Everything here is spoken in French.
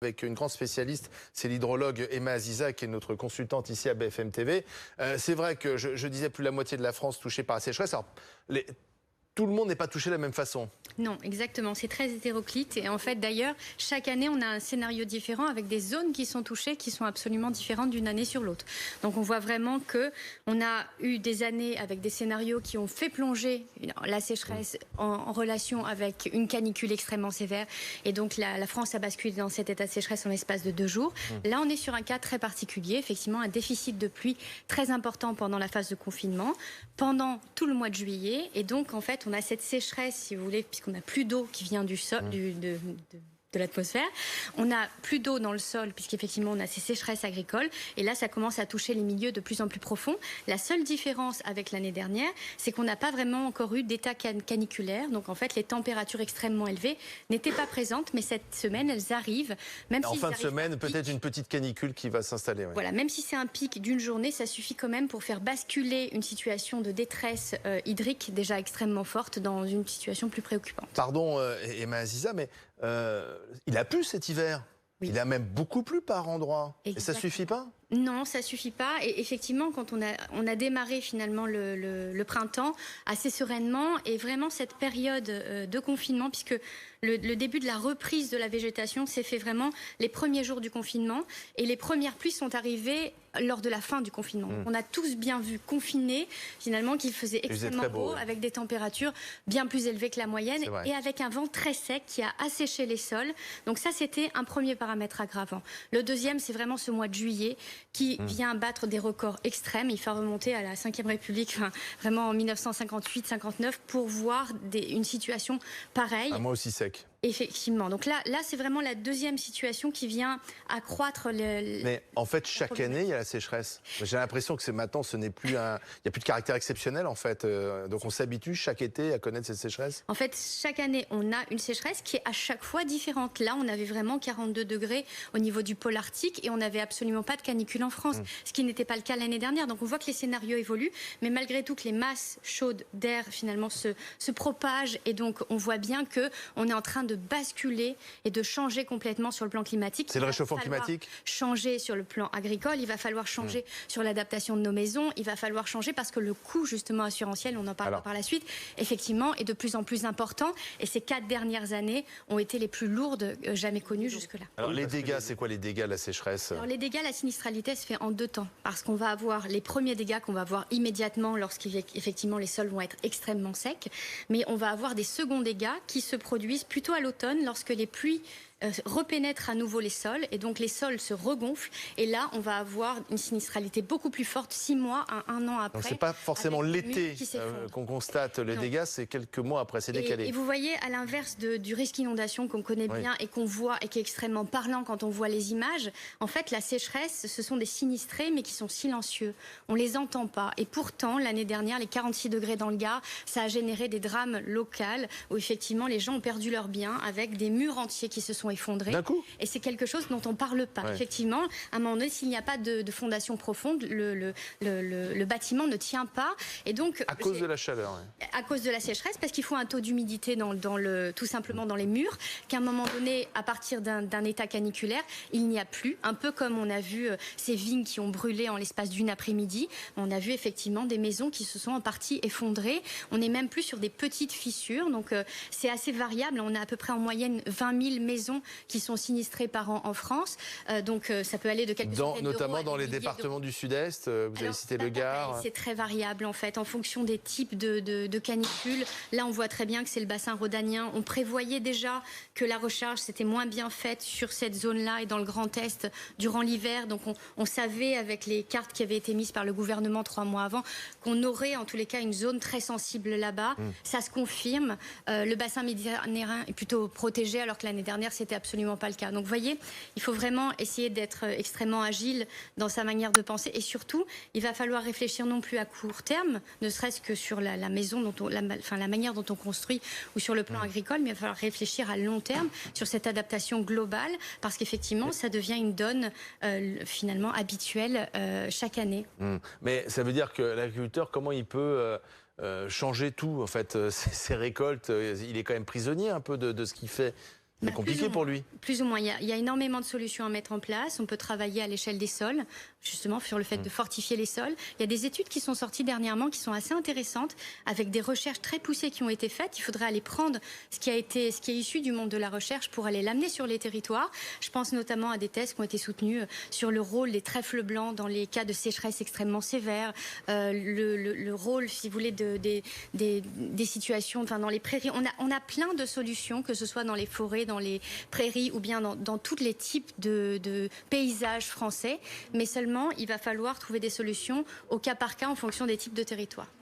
Avec une grande spécialiste, c'est l'hydrologue Emma Aziza, qui est notre consultante ici à BFM TV. C'est vrai que je disais plus de la moitié de la France touchée par la sécheresse. Alors, tout le monde n'est pas touché de la même façon. Non, exactement. C'est très hétéroclite. Et en fait, d'ailleurs, chaque année, on a un scénario différent avec des zones qui sont touchées, qui sont absolument différentes d'une année sur l'autre. Donc, on voit vraiment qu'on a eu des années avec des scénarios qui ont fait plonger la sécheresse en relation avec une canicule extrêmement sévère. Et donc, la France a basculé dans cet état de sécheresse en l'espace de 2 jours. Là, on est sur un cas très particulier. Effectivement, un déficit de pluie très important pendant la phase de confinement, pendant tout le mois de juillet. Et donc, en fait, on a cette sécheresse, si vous voulez, puisqu'on n'a plus d'eau qui vient du sol, de l'atmosphère. On n'a plus d'eau dans le sol, puisqu'effectivement, on a ces sécheresses agricoles. Et là, ça commence à toucher les milieux de plus en plus profonds. La seule différence avec l'année dernière, c'est qu'on n'a pas vraiment encore eu d'état caniculaire. Donc, en fait, les températures extrêmement élevées n'étaient pas présentes. Mais cette semaine, elles arrivent. Même en fin de semaine, peut-être une petite canicule qui va s'installer. Ouais. Voilà, même si c'est un pic d'une journée, ça suffit quand même pour faire basculer une situation de détresse hydrique déjà extrêmement forte dans une situation plus préoccupante. Pardon, Emma Aziza, mais il a plu cet hiver. Oui. Il a même beaucoup plu par endroits. Et ça suffit pas? Non, ça suffit pas. Et effectivement, quand on a démarré finalement le printemps assez sereinement, et vraiment cette période de confinement, puisque le début de la reprise de la végétation s'est fait vraiment les premiers jours du confinement, et les premières pluies sont arrivées lors de la fin du confinement. On a tous bien vu confinés, finalement, qu'il faisait extrêmement beau, avec des températures bien plus élevées que la moyenne, et avec un vent très sec qui a asséché les sols. Donc ça, c'était un premier paramètre aggravant. Le deuxième, c'est vraiment ce mois de juillet, qui vient battre des records extrêmes. Il faut remonter à la Ve République, vraiment en 1958-59, pour voir une situation pareille. Un mois aussi sec. Effectivement. Donc là c'est vraiment la deuxième situation qui vient accroître Mais en fait, chaque année, il y a la sécheresse. J'ai l'impression que maintenant, ce n'est plus il n'y a plus de caractère exceptionnel, en fait. Donc on s'habitue chaque été à connaître cette sécheresse. En fait, chaque année, on a une sécheresse qui est à chaque fois différente. Là, on avait vraiment 42 degrés au niveau du pôle arctique et on n'avait absolument pas de canicule en France, ce qui n'était pas le cas l'année dernière. Donc on voit que les scénarios évoluent, mais malgré tout que les masses chaudes d'air, finalement, se propagent. Et donc, on voit bien qu'on est en train de basculer et de changer complètement sur le plan climatique. C'est le réchauffement climatique? Changer sur le plan agricole, il va falloir changer sur l'adaptation de nos maisons, il va falloir changer parce que le coût justement assurantiel, on en parlera par la suite, effectivement est de plus en plus important, et ces 4 dernières années ont été les plus lourdes jamais connues jusque-là. Alors les dégâts, c'est quoi les dégâts de la sécheresse? Alors les dégâts, la sinistralité se fait en 2 temps, parce qu'on va avoir les premiers dégâts qu'on va avoir immédiatement lorsqu'effectivement les sols vont être extrêmement secs, mais on va avoir des seconds dégâts qui se produisent plutôt à l'automne, lorsque les pluies repénètrent à nouveau les sols, et donc les sols se regonflent, et là on va avoir une sinistralité beaucoup plus forte 6 mois à 1 an après. Donc c'est pas forcément l'été qu'on constate les dégâts, c'est quelques mois après, c'est décalé. Et vous voyez, à l'inverse du risque inondation qu'on connaît bien et qu'on voit, et qui est extrêmement parlant quand on voit les images, en fait la sécheresse, ce sont des sinistrés mais qui sont silencieux, on les entend pas, et pourtant l'année dernière les 46 degrés dans le Gard, ça a généré des drames locaux où effectivement les gens ont perdu leurs biens, avec des murs entiers qui se sont effondrés. D'un coup. Et c'est quelque chose dont on ne parle pas. Effectivement, à un moment donné, s'il n'y a pas de fondation profonde, le bâtiment ne tient pas. Et donc, à cause de la chaleur. À cause de la sécheresse, parce qu'il faut un taux d'humidité tout simplement dans les murs, qu'à un moment donné, à partir d'un état caniculaire, il n'y a plus. Un peu comme on a vu ces vignes qui ont brûlé en l'espace d'une après-midi. On a vu effectivement des maisons qui se sont en partie effondrées. On n'est même plus sur des petites fissures. Donc, c'est assez variable. On a à peu près en moyenne 20 000 maisons qui sont sinistrées par an en France. Donc ça peut aller de quelques centaines d'euros. Notamment dans les départements du Sud-Est, vous avez cité le Gard. C'est très variable en fait, en fonction des types de canicules. Là on voit très bien que c'est le bassin rhodanien. On prévoyait déjà que la recharge s'était moins bien faite sur cette zone-là et dans le Grand Est durant l'hiver. Donc on savait, avec les cartes qui avaient été mises par le gouvernement 3 mois avant, qu'on aurait en tous les cas une zone très sensible là-bas. Ça se confirme. Le bassin méditerranéen est plutôt protégé, alors que l'année dernière c'était absolument pas le cas. Donc vous voyez, il faut vraiment essayer d'être extrêmement agile dans sa manière de penser, et surtout il va falloir réfléchir non plus à court terme, ne serait-ce que sur la maison la manière dont on construit, ou sur le plan agricole, mais il va falloir réfléchir à long terme sur cette adaptation globale, parce qu'effectivement ça devient une donne finalement habituelle chaque année. Mais ça veut dire que l'agriculteur, comment il peut changer tout en fait, ses récoltes, il est quand même prisonnier un peu de ce qu'il fait. C'est compliqué pour lui. Plus ou moins. Il y a énormément de solutions à mettre en place. On peut travailler à l'échelle des sols, justement sur le fait de fortifier les sols. Il y a des études qui sont sorties dernièrement qui sont assez intéressantes, avec des recherches très poussées qui ont été faites. Il faudrait aller prendre ce qui est issu du monde de la recherche pour aller l'amener sur les territoires. Je pense notamment à des thèses qui ont été soutenues sur le rôle des trèfles blancs dans les cas de sécheresse extrêmement sévère, le rôle, si vous voulez, des situations, enfin dans les prairies. On a plein de solutions, que ce soit dans les forêts, dans les prairies ou bien dans tous les types de paysages français. Mais seulement, il va falloir trouver des solutions au cas par cas en fonction des types de territoires.